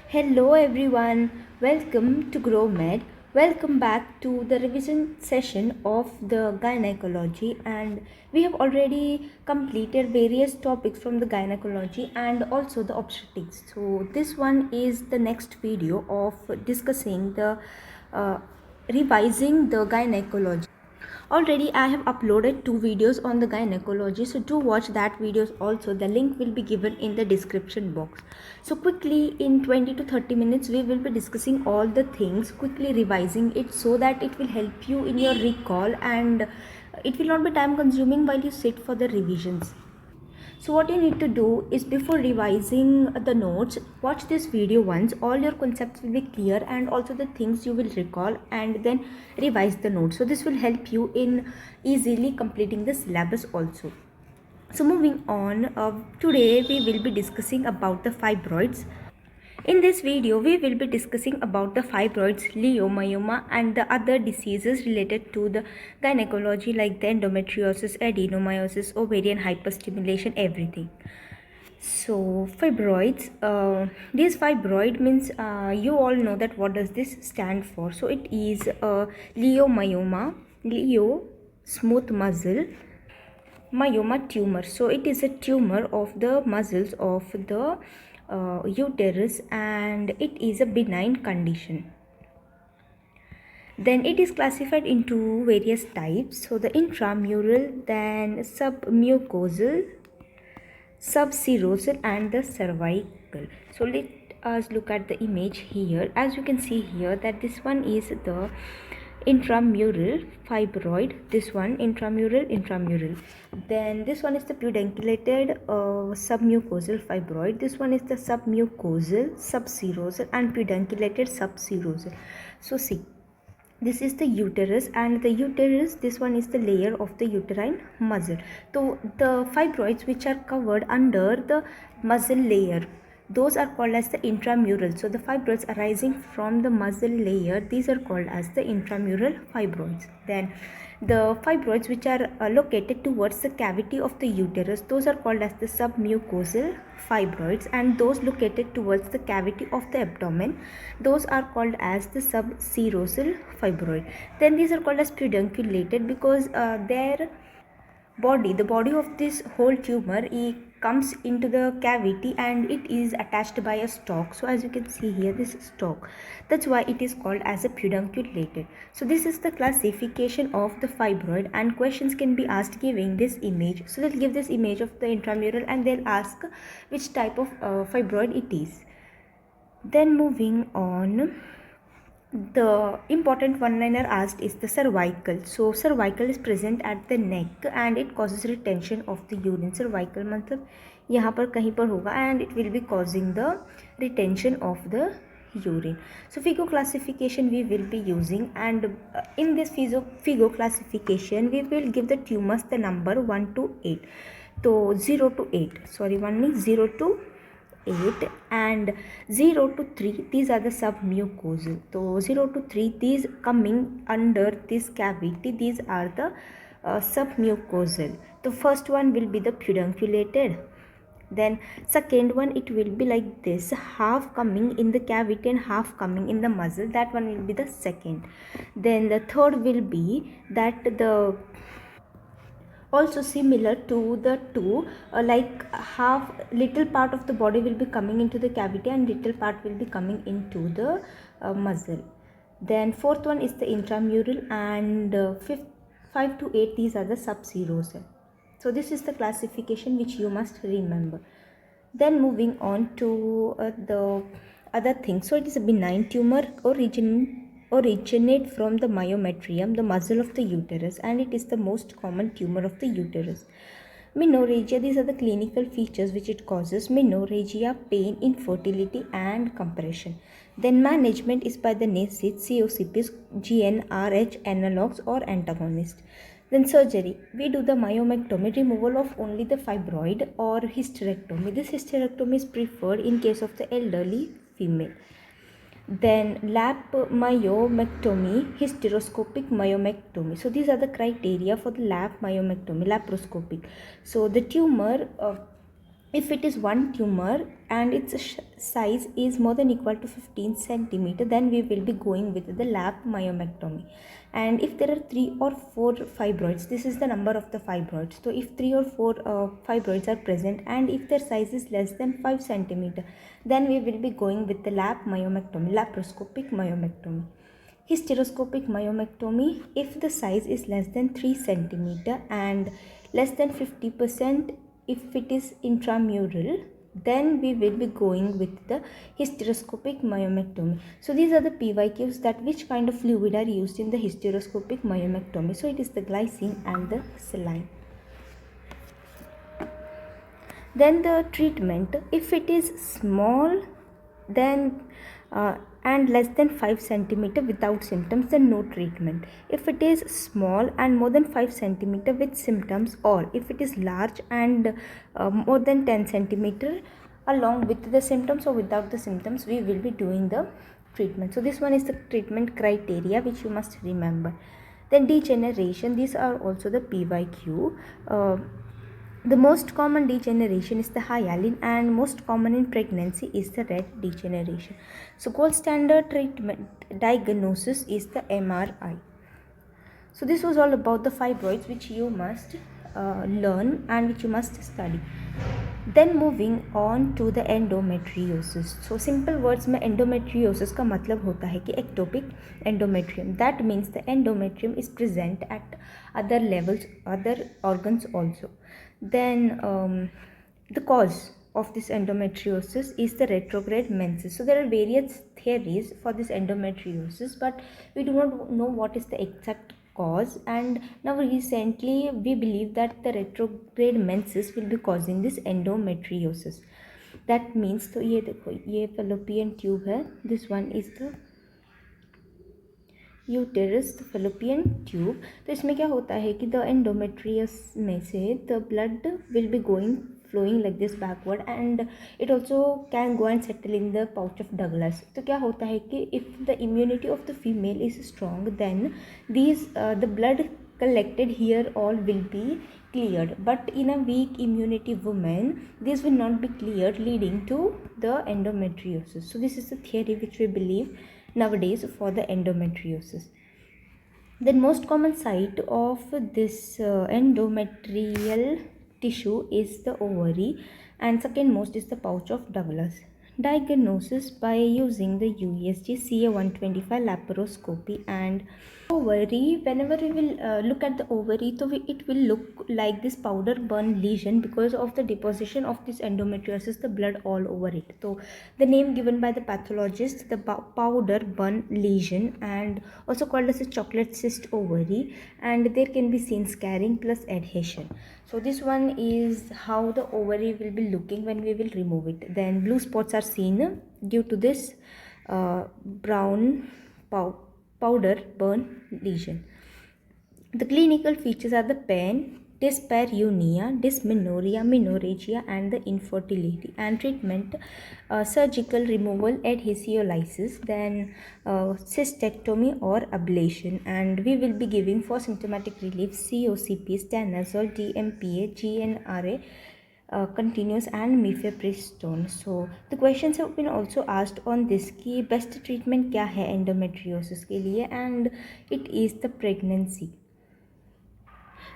Hello everyone, welcome to GrowMed. Welcome back to the revision session of the gynecology, and we have already completed various topics from the gynecology and also the obstetrics. So this one is the next video of discussing the uh, revising the gynecology. Already I have uploaded two videos on the gynecology, so do watch that videos also. The link will be given in the description box. So quickly in 20 to 30 minutes we will be discussing all the things, quickly revising it so that it will help you in your recall and it will not be time consuming while you sit for the revisions. So what you need to do is, before revising the notes, watch this video once. All your concepts will be clear and also the things you will recall, and then revise the notes. So this will help you in easily completing the syllabus also. So moving on, today we will be discussing about the fibroids. In this video, we will be discussing about the fibroids, leiomyoma and the other diseases related to the gynecology like the endometriosis, adenomyosis, ovarian hyperstimulation, everything. So fibroids, this fibroid means you all know that what does this stand for. So it is leiomyoma, leo, smooth muscle, myoma tumor. So it is a tumor of the muscles of the uterus and it is a benign condition. Then it is classified into various types. So the intramural, then submucosal, subserosal and the cervical. So let us look at the image here. As you can see here that this one is the intramural fibroid, this one intramural, then this one is the pedunculated submucosal fibroid, this one is the submucosal, subserosal and pedunculated subserosal. So see, this is the uterus, and the uterus, this one is the layer of the uterine muscle. So the fibroids which are covered under the muscle layer, those are called as the intramural. So the fibroids arising from the muscle layer, these are called as the intramural fibroids. Then the fibroids which are located towards the cavity of the uterus, those are called as the submucosal fibroids, and those located towards the cavity of the abdomen, those are called as the subserosal fibroid. Then these are called as pedunculated because the body of this whole tumor, it comes into the cavity and it is attached by a stalk. So as you can see here, this stalk, that's why it is called as a pedunculated. So this is the classification of the fibroid, and questions can be asked giving this image. So they'll give this image of the intramural and they'll ask which type of fibroid it is. Then moving on, the important one liner asked is the cervical. So cervical is present at the neck and it causes retention of the urine. Cervical मतलब यहाँ पर कहीं पर होगा and it will be causing the retention of the urine. So Figo classification we will be using, and in this Figo classification we will give the tumors the number 1 to 8. So 0 to 8, sorry, one is 0 to 8 and 0 to 3, these are the submucosal. So 0 to 3, these coming under this cavity, these are the submucosal. The first one will be the pedunculated, then second one it will be like this, half coming in the cavity and half coming in the muscle, that one will be the second. Then the third will be that the also similar to the two, like half, little part of the body will be coming into the cavity and little part will be coming into the muscle. Then fourth one is the intramural, and fifth, 5 to 8, these are the subserosal. So this is the classification which you must remember. Then moving on to the other thing. So it is a benign tumor, originate from the myometrium, the muscle of the uterus, and it is the most common tumor of the uterus. Menorrhagia, these are the clinical features which it causes: menorrhagia, pain, infertility and compression. Then management is by the NSAIDs, COCPs, GnRH analogs or antagonists. Then surgery, we do the myomectomy, removal of only the fibroid, or hysterectomy. This hysterectomy is preferred in case of the elderly female. Then lap myomectomy, hysteroscopic myomectomy. So these are the criteria for the lap myomectomy, laparoscopic. So the tumor If it is one tumor and its size is more than equal to 15 centimeter, then we will be going with the lap myomectomy. And if there are 3 or 4 fibroids, this is the number of the fibroids. So if 3 or 4 fibroids are present and if their size is less than 5 centimeter, then we will be going with the lap myomectomy, laparoscopic myomectomy. Hysteroscopic myomectomy, if the size is less than 3 centimeter and less than 50% if it is intramural, then we will be going with the hysteroscopic myomectomy. So these are the PYQs, that which kind of fluid are used in the hysteroscopic myomectomy. So it is the glycine and the saline. Then the treatment, if it is small, then and less than 5 centimeter without symptoms, then no treatment. If it is small and more than 5 centimeter with symptoms, or if it is large and more than 10 centimeter along with the symptoms or without the symptoms, we will be doing the treatment. So this one is the treatment criteria which you must remember. Then degeneration, these are also the PYQ. The most common degeneration is the hyaline, and most common in pregnancy is the red degeneration. So gold standard treatment diagnosis is the MRI. So this was all about the fibroids which you must learn and which you must study. Then moving on to the endometriosis. So simple words में endometriosis का मतलब होता है कि ectopic endometrium. That means the endometrium is present at other levels, other organs also. Then the cause of this endometriosis is the retrograde menses. So there are various theories for this endometriosis, but we do not know what is the exact cause, and now recently we believe that the retrograde menses will be causing this endometriosis. That means, तो ये देखो, ये fallopian tube है, this one is the uterus, fallopian tube. तो इसमें क्या होता है कि द एंडोमेट्रियस में से the blood will be going flowing like this backward, and it also can go and settle in the pouch of Douglas. तो क्या होता है कि if the immunity of the female is strong, then these the blood collected here all will be cleared, but in a weak immunity woman this will not be cleared, leading to the endometriosis. So this is the theory which we believe nowadays for the endometriosis. The most common site of this endometrial tissue is the ovary, and second most is the pouch of Douglas. Diagnosis by using the USG CA125 laparoscopy. And ovary, whenever we will look at the ovary, so it will look like this powder burn lesion because of the deposition of this endometriosis, the blood all over it. So the name given by the pathologist, the powder burn lesion, and also called as a chocolate cyst ovary, and there can be seen scarring plus adhesion. So this one is how the ovary will be looking when we will remove it. Then blue spots are seen due to this brown powder burn lesion. The clinical features are the pain, dyspareunia, dysmenorrhea, menorrhagia, and the infertility. And treatment, surgical removal, adhesiolysis, then cystectomy or ablation. And we will be giving for symptomatic relief COCP, stanozol, DMPA, GnRA, continuous, and mifepristone. So the questions have been also asked on this कि best treatment क्या है endometriosis के लिए, and it is the pregnancy.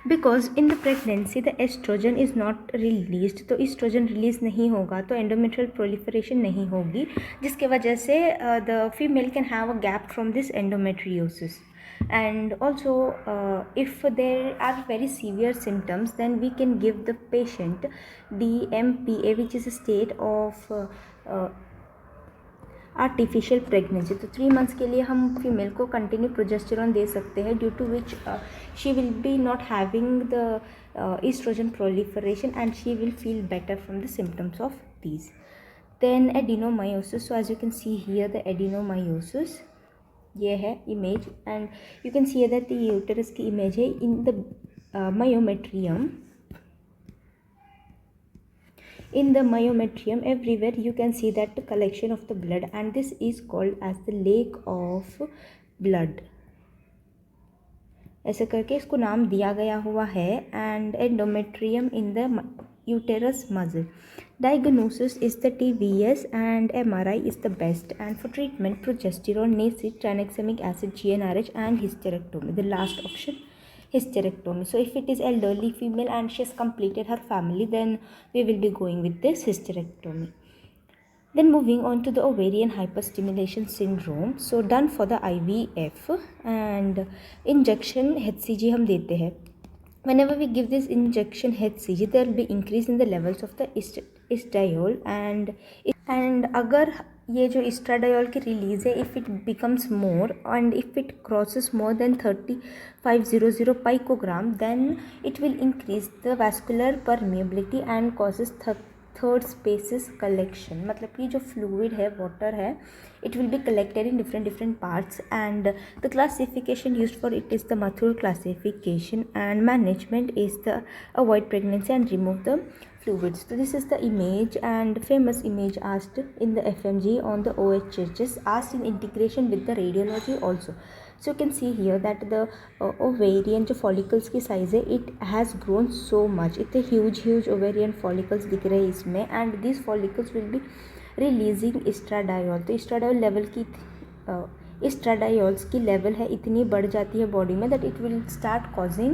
Because in the pregnancy the estrogen is not released, तो estrogen release नहीं होगा तो endometrial proliferation नहीं होगी, जिसके वजह से the female can have a gap from this endometriosis. And also if there are very severe symptoms, then we can give the patient DMPA, which is a state of artificial pregnancy. तो 3 months के लिए हम female को continue progesterone दे सकते हैं, due to which she will be not having the estrogen proliferation and she will feel better from the symptoms of these. Then adenomyosis. So as you can see here the adenomyosis, ये है image, and you can see that the uterus की image है in the myometrium. In the myometrium, everywhere you can see that collection of the blood, and this is called as the lake of blood. ऐसे करके इसको नाम दिया गया हुआ है. And endometrium in the uterus muscle. Diagnosis is the TVS and MRI is the best, and for treatment progesterone, NSAID, tranexamic acid, GnRH and hysterectomy. The last option, hysterectomy. So if it is elderly female and she has completed her family, then we will be going with this hysterectomy. Then moving on to the ovarian hyperstimulation syndrome. So done for the IVF and injection HCG हम देते हैं. Whenever we give this injection HCG, there will be increase in the levels of the estradiol and अगर ये जो estradiol की release है, if it becomes more and if it crosses more than 3500 picogram, then it will increase the vascular permeability and causes third spaces collection. मतलब कि जो fluid है, water है, it will be collected in different parts and the classification used for it is the Mathur classification and management is the avoid pregnancy and remove the fluids. So this is the image and famous image asked in the FMG on the OHHS, asked in integration with the radiology also. So you can see here that the ovarian जो follicles की size है, it has grown so much. इतने huge ovarian follicles दिख रहे हैं इसमें, and these follicles will be releasing estradiol. तो estradiol level की estradiol's की level है इतनी बढ़ जाती है बॉडी में that it will start causing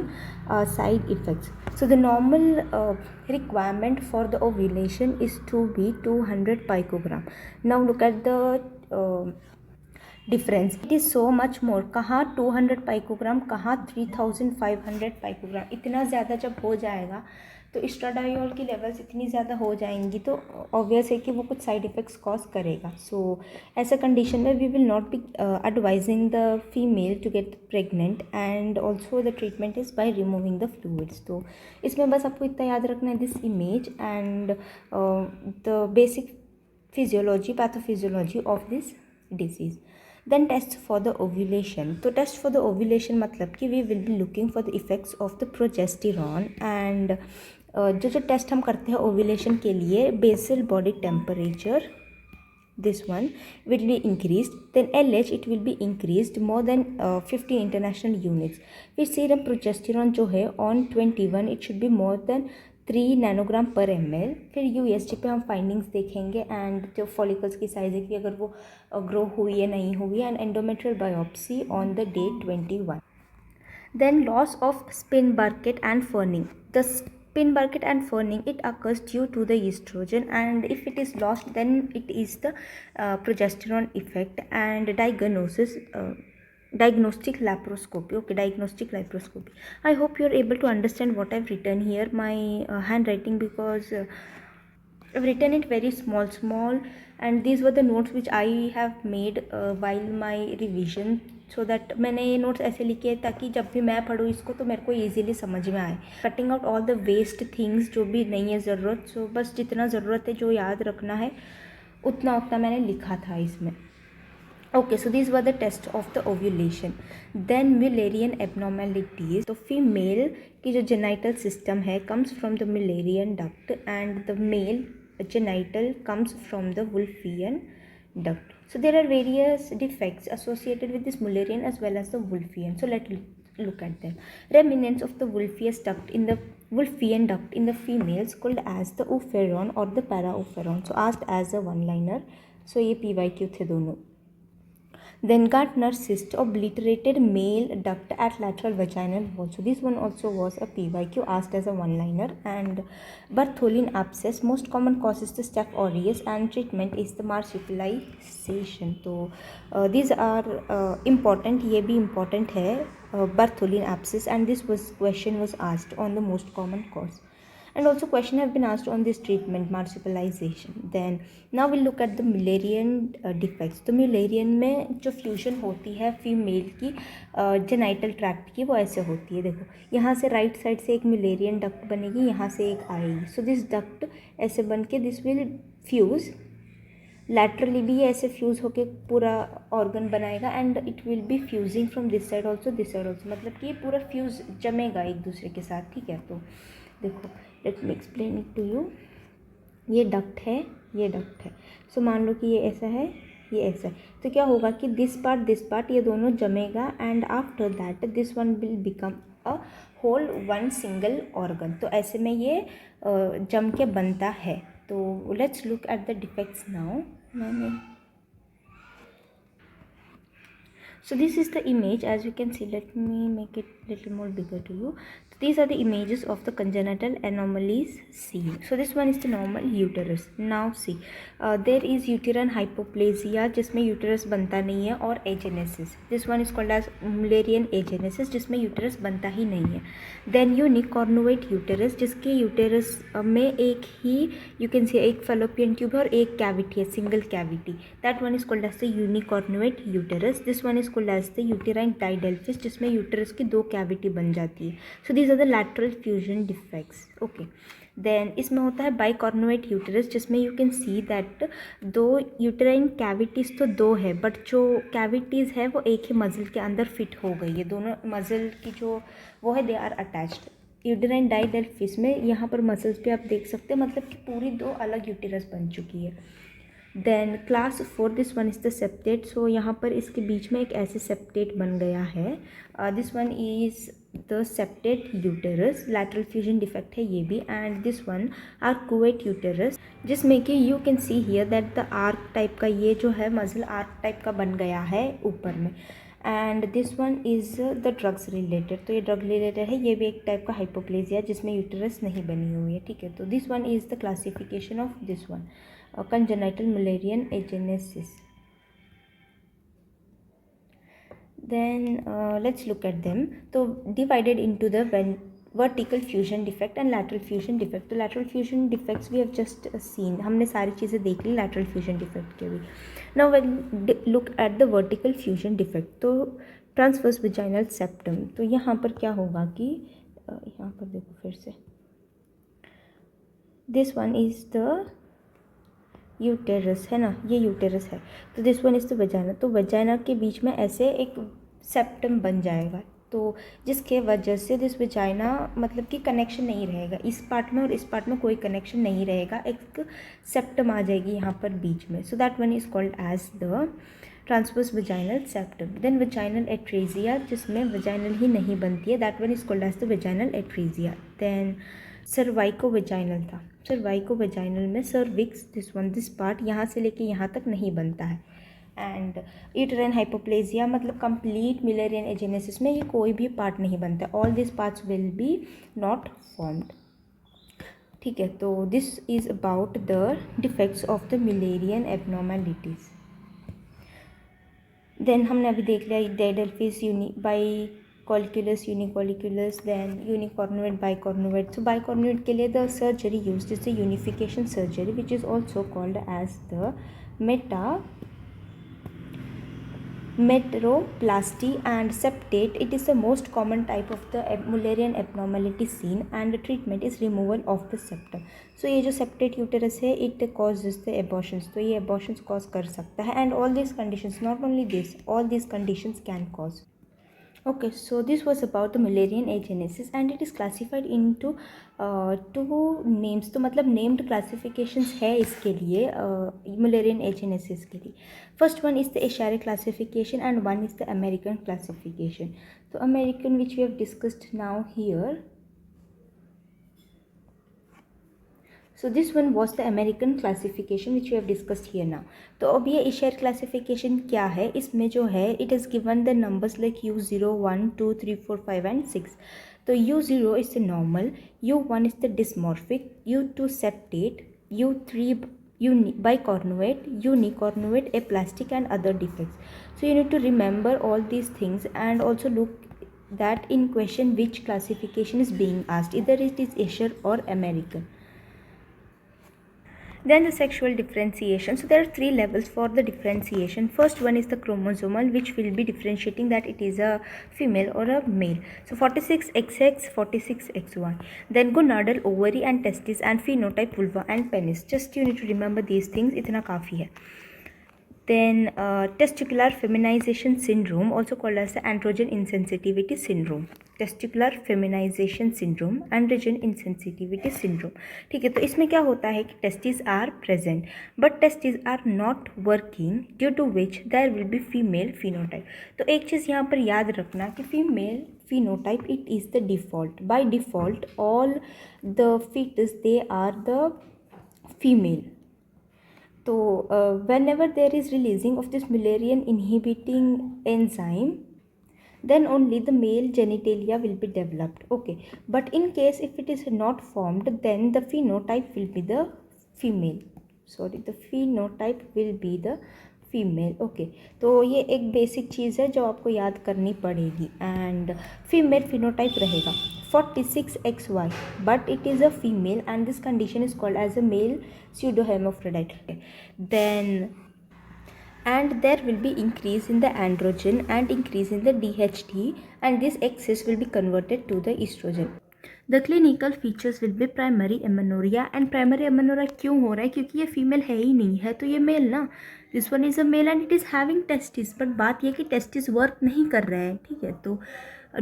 side effects. So the normal requirement for the ovulation is to be 200 picogram. Now look at the difference. It is so much more. कहाँ 200 picogram, कहाँ 3500 picogram. इतना ज़्यादा जब हो जाएगा तो estradiol की levels इतनी ज़्यादा हो जाएंगी तो ऑब्वियस है कि वो कुछ साइड इफ़ेक्ट्स कॉज करेगा. सो ऐसा कंडीशन में we will not be advising the female to get pregnant and also the treatment is by removing the fluids. तो इसमें बस आपको इतना याद रखना है, this image and the basic physiology, pathophysiology of this disease. Then test for the ovulation. तो test for the ovulation मतलब कि we will be looking for the effects of the progesterone and जो टेस्ट हम करते हैं ovulation के लिए, basal body temperature, this one will be increased, then LH it will be increased more than 50 international units. फिर serum progesterone जो है on 21 it should be more than 3 nanogram पर ml. फिर USG पे हम फाइंडिंग्स देखेंगे एंड जो follicles की साइज है कि अगर वो ग्रो हुई है नहीं हुई, and endometrial biopsy on the day 21. Then loss of spin bucket and ferning. The spin bucket and ferning, it occurs due to the estrogen, and if it is lost then it is the progesterone effect. And diagnosis, diagnostic laparoscopy. Okay, diagnostic laparoscopy. I hope you are able to understand what I've written here. My handwriting, because I've written it very small, and these were the notes which I have made while my revision, so that मैंने ये notes ऐसे लिखे ताकि जब भी मैं पढूँ इसको तो मेरे को ईजिली समझ में आए. Cutting out all the waste things जो भी नहीं है ज़रूरत. सो बस जितना ज़रूरत है जो याद रखना है उतना मैंने लिखा था इसमें. Okay, so this were the test of the ovulation. Then Mullerian abnormalities. तो फीमेल की जो जेनाइटल सिस्टम है comes from the Mullerian duct and the male genital comes from the Wolffian duct. So there are various defects associated with this Mullerian as well as the Wolffian. So let's look at them. Remnants of the Wolffian duct in the females called as the oophoron or the paraoophoron. So asked as a one-liner. So ये PYQ थे दोनों. Then Gartner cyst, obliterated male duct at lateral vaginal wall. So this one also was a PYQ asked as a one-liner. And Bartholin abscess, most common cause is the Staph aureus and treatment is the marsupialization. So these are important. ये भी important है, Bartholin abscess, and this question was asked on the most common cause. And also question have been asked on this treatment, marsupialization. Then now we'll look at the Mullerian defects. तो Mullerian में जो fusion होती है female की genital tract की, वो ऐसे होती है. देखो यहाँ से राइट साइड से एक Mullerian डक्ट बनेगी, यहाँ से एक आएगी. सो दिस डक्ट ऐसे बन के दिस विल फ्यूज़ लैटरली भी, ऐसे फ्यूज़ होके पूरा ऑर्गन बनाएगा and it will B fusing from this side also, this side also. मतलब कि ये पूरा फ्यूज़ जमेगा एक दूसरे के साथ. ठीक है, तो देखो let me explain it to you. ये डक्ट है, ये डक्ट है. सो मान लो कि ये ऐसा है, ये ऐसा है. तो क्या होगा कि दिस पार्ट ये दोनों जमेगा and after that this one will become a whole one single organ. तो ऐसे में ये जम के बनता है. तो let's look at the defects now. So this is the image. As you can see, let me make it little more bigger to you. So these are the images of the congenital anomalies seen. So this one is the normal uterus. Now see, there is uterine hypoplasia जिसमें uterus बनता नहीं है, और agenesis. This one is called as Mullerian agenesis जिसमें uterus बनता ही नहीं है. Then unicornuate uterus जिसके uterus में एक ही you can say एक fallopian tube है और एक cavity है, single cavity. That one is called as the unicornuate uterus. This one is called as the uterine didelphys जिसमें uterus की दो cavity बन जाती है. So these are the lateral fusion defects. Okay. Then इसमें होता है बाइकॉर्नुएट यूटरस जिसमें यू कैन सी दैट दो यूटराइन कैविटीज़ तो दो है, बट जो कैविटीज़ है वो एक ही मज़ल के अंदर फिट हो गई है. दोनों मज़ल की जो वो है they are attached. Uterine didelphys में यहाँ पर मसल्स पे आप देख सकते हैं, मतलब कि पूरी दो अलग यूटरस बन चुकी है. Then class 4 this one is the septate. So यहाँ पर इसके बीच में एक ऐसे सेप्टेट बन गया है. This one is the septate uterus. Lateral fusion defect है ये भी. And this one arcuate uterus जिसमें कि you can see here that the arc type का ये जो है मसल आर्क टाइप का बन गया है ऊपर में. And this one is the drugs related. तो ये ड्रग रिलेटेड है, ये भी एक टाइप का हाइपोप्लेजिया जिसमें यूटेरस नहीं बनी हुई है. ठीक है, तो this one is the classification of this one congenital Mullerian agenesis. Then let's look at them. So divided into the vertical fusion defect and lateral fusion defect. तो lateral fusion defects we have just seen. हमने सारी चीज़ें देख ली lateral fusion defect के भी. Now we'll look at the vertical fusion defect. तो transverse vaginal septum. तो यहाँ पर क्या होगा कि यहाँ पर देखो फिर से, this one is the uterus है ना, ये यूटेरस है. तो this one is the vagina. तो वजाइना के बीच में ऐसे एक सेप्टम बन जाएगा, तो जिसके वजह से दिस वजाइना मतलब कि कनेक्शन नहीं रहेगा इस पार्ट में और इस पार्ट में कोई कनेक्शन नहीं रहेगा, एक सेप्टम आ जाएगी यहाँ पर बीच में. So that one is called as the transverse vaginal septum. Then vaginal atresia जिसमें वजाइनल ही नहीं बनती है, that one is called as the vaginal atresia. Then cervicovaginal था. सर्वाइको वजाइनल में सर्विक्स दिस पार्ट यहाँ से लेके यहाँ तक नहीं बनता है. एंड यूटेराइन हाइपोप्लेजिया मतलब कंप्लीट मिलेरियन एजेनेसिस में ये कोई भी पार्ट नहीं बनता. All this parts will be not formed. ठीक है, तो this is about the defects of the Mullerian abnormalities. Then हमने अभी देख लिया didelphys bicolliculus unicolliculus. Then unicornuate bicornuate. So bicornuate के लिए the surgery used is the unification surgery which is also called as the meteroplasty and septate. It is the most common type of the Mullerian abnormality seen and the treatment is removal of the septum. So ये जो septate uterus है it causes the abortions. तो ये abortions cause कर सकता है. And all these conditions, not only this, all these conditions can cause. Okay, so this was about the Mullerian agenesis and it is classified into two names. तो मतलब named classifications है इसके लिए Mullerian agenesis के लिए. First one is the Escherichia classification and one is the American classification. So American which we have discussed now here. So this one was the American classification which we have discussed here now. तो अब ये इशेर classification क्या है, इसमें जो है it is given the numbers like U0, 1, 2, 3, 4, 5 and 6. तो U0 is the normal, U1 is the dysmorphic, U2 septate, U3 bicornuate, unicornuate, aplastic and other defects. So you need to remember all these things and also look that in question which classification is being asked, either it is Escher or American. Then the sexual differentiation. So there are three levels for the differentiation. First one is the chromosomal, which will be differentiating that it is a female or a male. So 46XX, 46X1. Then gonadal, ovary and testis and phenotype, vulva and penis. Just you need to remember these things. इतना काफ़ी है. Then testicular feminization syndrome, also called as the androgen insensitivity syndrome. Testicular feminization syndrome, androgen insensitivity syndrome. ठीक है, तो इसमें क्या होता है कि testes are present but testes are not working due to which there will be female phenotype. तो एक चीज़ यहाँ पर याद रखना कि female phenotype it is the default. By default all the fetus they are the female. So whenever there is releasing of this Mullerian inhibiting enzyme, then only the male genitalia will be developed. Okay, but in case if it is not formed, then the phenotype will be the female. The phenotype will be the female. Okay, तो ये एक basic चीज़ है जो आपको याद करनी पड़ेगी. And female phenotype रहेगा 46XY, but it is a female and this condition is called as a male pseudohermaphrodite. Then and there will be increase in the androgen and increase in the DHT, and this excess will be converted to the estrogen. The clinical features will be primary amenorrhea. And primary amenorrhea क्यों हो रहा है? क्योंकि ये female है ही नहीं है, तो ये मेल ना. This one is a male and it is having testis, but बात यह कि टेस्टिस वर्क नहीं कर रहे हैं. ठीक है, तो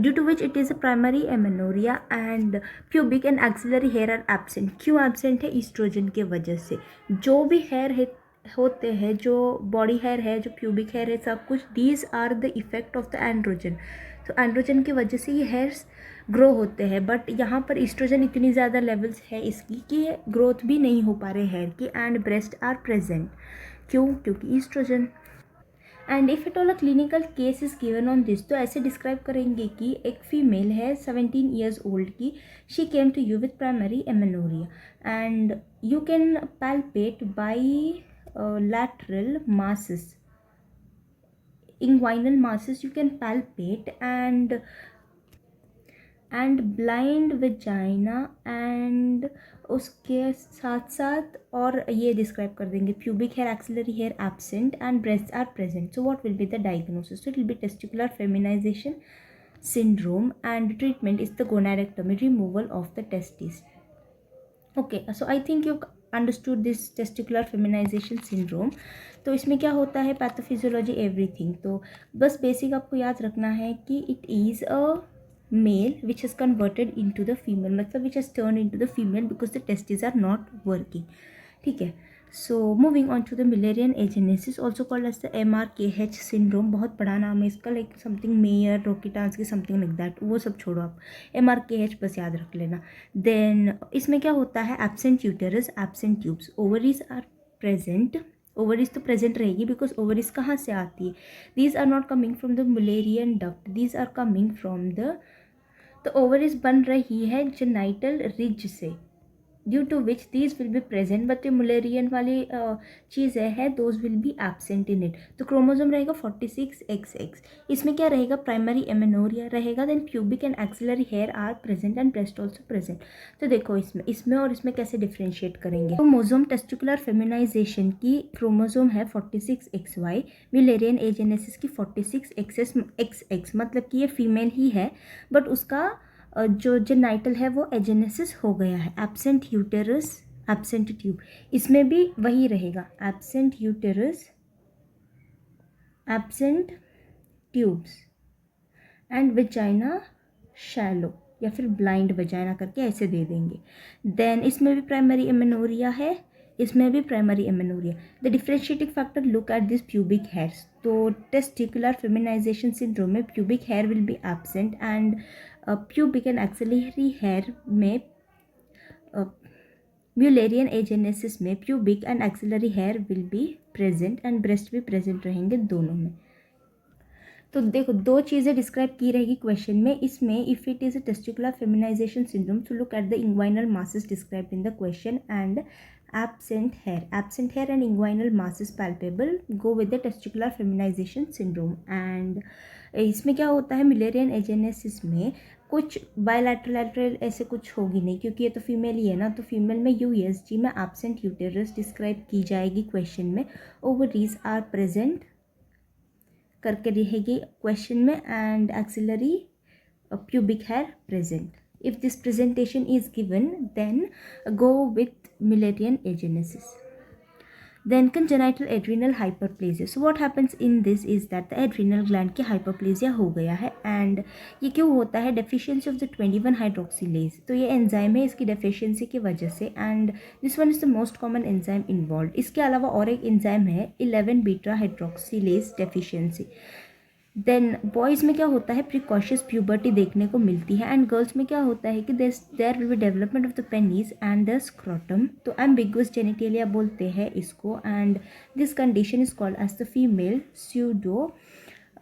due to which it is a primary amenorrhea. And pubic and axillary hair are absent. क्यों एब्सेंट है? ईस्ट्रोजन के वजह से. जो भी हेयर है होते हैं, जो बॉडी हेयर है, जो प्यूबिक हेयर है, सब कुछ these are the effect of the androgen. तो एंड्रोजन की वजह से ये हेयर्स ग्रो होते हैं, बट यहाँ पर ईस्ट्रोजन इतनी ज़्यादा लेवल्स है इसकी कि ग्रोथ भी नहीं हो पा रहे हेयर की. And breast are present. क्यों? क्योंकि estrogen. And if it all a clinical case is given on this, तो ऐसे डिस्क्राइब करेंगे कि एक फीमेल है 17 ईयर्स ओल्ड की. She came to you with primary amenorrhea and you can palpate bi lateral masses, inguinal masses you can palpate, and blind vagina, and उसके साथ साथ और ये डिस्क्राइब कर देंगे pubic hair, axillary hair absent and breasts are present. So what will be the diagnosis? So it will be testicular feminization syndrome, and treatment is the gonadectomy, removal of the testes. Okay, so I think you understood this testicular feminisation syndrome. तो इसमें क्या होता है? Pathophysiology everything. तो बस basic आपको याद रखना है कि it is a male which has converted into the female, मतलब which has turn into the female because the testis are not working. ठीक है. So moving on to the Mullerian agenesis, also called as the MRKH syndrome. बहुत बड़ा नाम है इसका, like something mayor रोकिटांस की something like that. वो सब छोड़ो, आप MRKH बस याद रख लेना. देन इसमें क्या होता है? Absent uterus, absent tubes, ovaries are present. Ovaries तो प्रेजेंट रहेगी बिकॉज ओवरीज कहाँ से आती है? These are not coming from the mullerian duct, these are coming from the ovaries बन रही है जेनाइटल रिज से, due to which these will be present, but ये मुलेरियन वाली चीज़ें हैं, those will be absent in it. तो क्रोमोजोम रहेगा 46XX. इसमें क्या रहेगा? प्राइमरी एमेनोरिया रहेगा. Then pubic and axillary hair are present and breast also present. तो देखो इसमें और इसमें कैसे डिफ्रेंशिएट करेंगे. क्रोमोजोम टेस्टिकुलर फेमिनाइजेशन की क्रोमोजोम है 46XY, मिलेरियन एजेनेसिस की 46XX, मतलब कि ये फीमेल ही है, बट उसका जो जेनाइटल है वो एजेनेसिस हो गया है. एब्सेंट यूटेरस, एब्सेंट ट्यूब, इसमें भी वही रहेगा. Absent uterus, absent tubes and vagina shallow, या फिर ब्लाइंड वेजाइना करके ऐसे दे देंगे. देन इसमें भी प्राइमरी एमेनोरिया है, इसमें भी primary amenorrhoea. The differentiating factor, look at this pubic hairs. तो टेस्टिकुलर फेमिनाइजेशन सिंड्रोम में pubic hair will be absent and pubic and axillary hair में म्यूलेरियन एजेनेसिस में pubic and axillary hair will be present and breast भी present रहेंगे दोनों में. तो देखो दो चीज़ें डिस्क्राइब की रहेगी क्वेश्चन में. इसमें if it is a testicular feminisation syndrome, so look at the inguinal masses described in the question and absent hair and inguinal masses palpable, go with the testicular feminization syndrome. and इसमें क्या होता है? मिलेरियन agenesis में कुछ bilateral ऐसे कुछ होगी नहीं, क्योंकि ये तो फीमेल ही है ना. तो फीमेल में USG में एब्सेंट यूटेरस डिस्क्राइब की जाएगी क्वेश्चन में. ओवरीज आर प्रेजेंट करके रहेगी क्वेश्चन में, and axillary pubic hair present. If this presentation is given, then go with Mullerian agenesis. Then congenital adrenal hyperplasia. So what happens in this is that the adrenal gland की hyperplasia हो गया है. and ये क्यों होता है? deficiency of the 21 hydroxylase. तो ये एंजाइम है, इसकी deficiency की वजह से, and this one is the most common enzyme involved. इसके अलावा और एक एंजाइम है 11 beta hydroxylase deficiency. Then boys में क्या होता है, प्रिकॉशियस प्यूबर्टी देखने को मिलती है, एंड गर्ल्स में क्या होता है कि there will be development of the penis and the scrotum, तो एम्बिगुअस जेनिटेलिया बोलते हैं इसको, and this condition is called as the female pseudo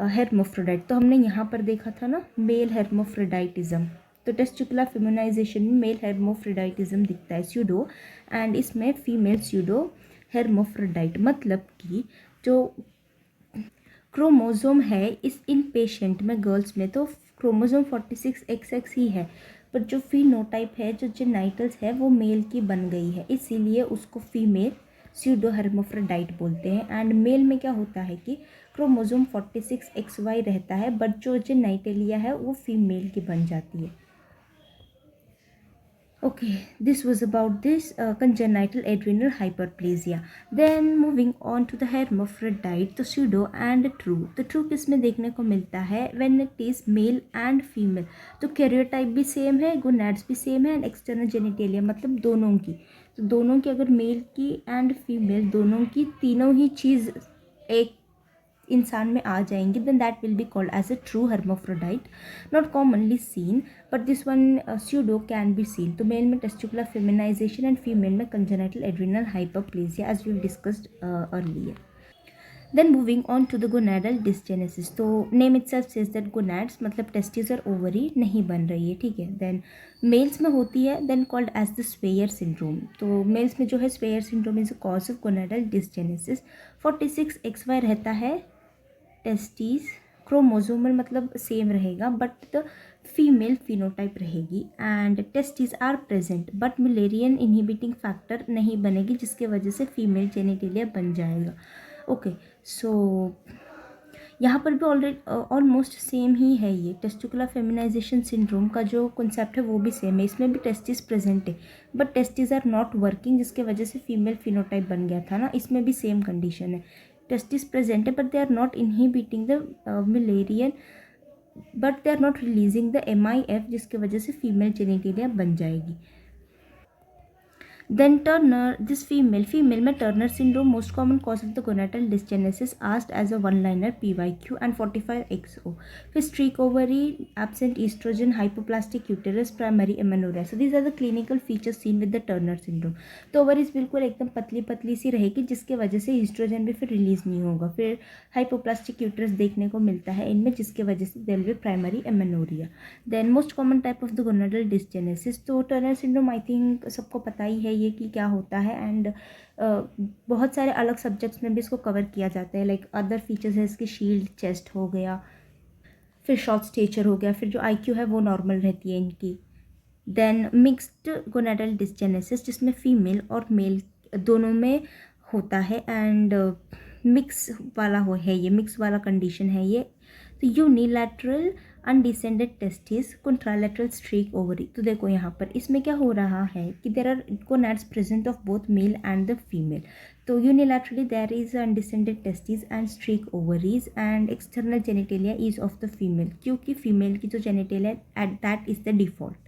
hermaphrodite. तो हमने यहाँ पर देखा था ना मेल हेर्मोफ्रोडाइटिज्म, तो टेस्टिकुलर फेमिनाइजेशन में मेल हेर्मोफ्रोडाइटिज्म दिखता है स्यूडो, एंड इसमें फीमेल स्यूडो हेर्मोफ्रोडाइट, मतलब कि जो क्रोमोसोम है इस इन पेशेंट में गर्ल्स में तो क्रोमोसोम 46XX ही है, पर जो फिनोटाइप है जो जेनाइटल्स है वो मेल की बन गई है, इसीलिए उसको फीमेल स्यूडो हेर्मोफ्रोडाइट बोलते हैं। एंड मेल में क्या होता है कि क्रोमोसोम 46XY रहता है, बट जो जेनाइटेलिया है वो फीमेल की बन जाती है। Okay, this was about this congenital adrenal hyperplasia. Then moving on to the hermaphrodite, the pseudo and true. The true किस में देखने को मिलता है when it is male and female. तो कैरियोटाइप भी सेम है, गोनाड्स भी सेम है, एंड एक्सटर्नल जेनिटेलिया मतलब दोनों की, तो दोनों की अगर मेल की एंड फीमेल दोनों की तीनों ही चीज़ एक इंसान में आ जाएंगे, then that will be called as a true hermaphrodite. Not commonly seen, but this one pseudo can be seen. तो मेल में testicular feminization and female में congenital adrenal hyperplasia as we've discussed earlier. Then moving on to the gonadal dysgenesis. तो name itself says that gonads मतलब testes और ovary नहीं बन रही है, ठीक है. Then males में होती है, then called as the Swyer syndrome. तो males में जो है Swyer syndrome is a cause of gonadal dysgenesis. 46XY रहता है टेस्टिस, क्रोमोसोमल मतलब सेम रहेगा बट द फीमेल फिनोटाइप रहेगी, and testis are present but Mullerian inhibiting factor नहीं बनेगी, जिसके वजह से फीमेल जेनिटेलिया बन जाएगा. ओके, सो यहाँ पर भी ऑलरेडी ऑलमोस्ट सेम ही है, ये टेस्टिकुलर फेमिनाइजेशन सिंड्रोम का जो कॉन्सेप्ट है वो भी सेम है, इसमें भी टेस्टिस प्रेजेंट है but testis are not working, जिसके वजह से फीमेल फिनोटाइप बन गया था ना, इसमें भी सेम कंडीशन है, टेस्टिस प्रेजेंट है but they are not inhibiting the Mullerian, but they are not releasing the MIF, जिसके वजह से फीमेल जेनिटेलिया बन जाएगी. Then Turner, this female में Turner syndrome, most common cause of the gonadal dysgenesis, asked as a one-liner PYQ and 45XO. फिर streak ovary, absent estrogen, hypoplastic uterus, primary amenorrhea. So these are the clinical features seen with the Turner syndrome. तो ovaries बिल्कुल एकदम पतली पतली सी रहेगी, जिसके वजह से estrogen भी फिर रिलीज नहीं होगा. फिर hypoplastic uterus देखने को मिलता है इनमें, जिसके वजह से there will be primary amenorrhea. Then most common type of the gonadal dysgenesis, तो Turner syndrome I think सबको पता ही है ये कि क्या होता है, एंड बहुत सारे अलग सब्जेक्ट्स में भी इसको कवर किया जाता है, लाइक अदर फीचर्स है इसके, शील्ड चेस्ट हो गया, फिर शॉर्ट स्टेचर हो गया, फिर जो IQ है वो नॉर्मल रहती है इनकी. देन मिक्स्ड गोनाडल डिस्जेनेसिस, जिसमें फीमेल और मेल दोनों में होता है, एंड मिक्स वाला है ये, मिक्स वाला कंडीशन है ये. तो unilateral undescended testis, contralateral streak ovary. तो देखो यहाँ पर इसमें क्या हो रहा है कि there are gonads present of both male and the female. तो unilaterally there is undescended testis and streak ovaries, and external genitalia is of the female, क्योंकि फीमेल की जो genitalia at that is the default.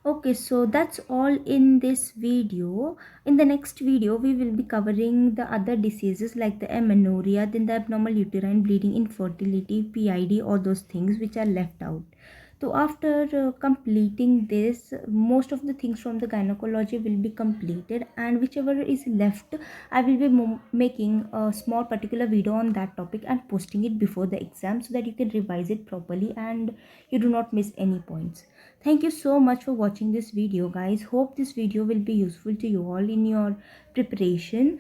Okay, so that's all in this video. In the next video we will be covering the other diseases like the amenorrhea, then the abnormal uterine bleeding, infertility, PID, all those things which are left out. So after completing this, most of the things from the gynecology will be completed, and whichever is left I will be making a small particular video on that topic and posting it before the exam, so that you can revise it properly and you do not miss any points. Thank you so much for watching this video, guys. Hope this video will be useful to you all in your preparation.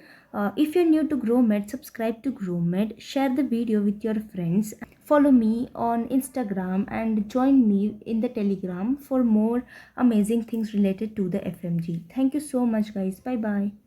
If you're new to GrowMed, subscribe to GrowMed, share the video with your friends, follow me on Instagram, and join me in the Telegram for more amazing things related to the FMG. Thank you so much, guys. Bye bye.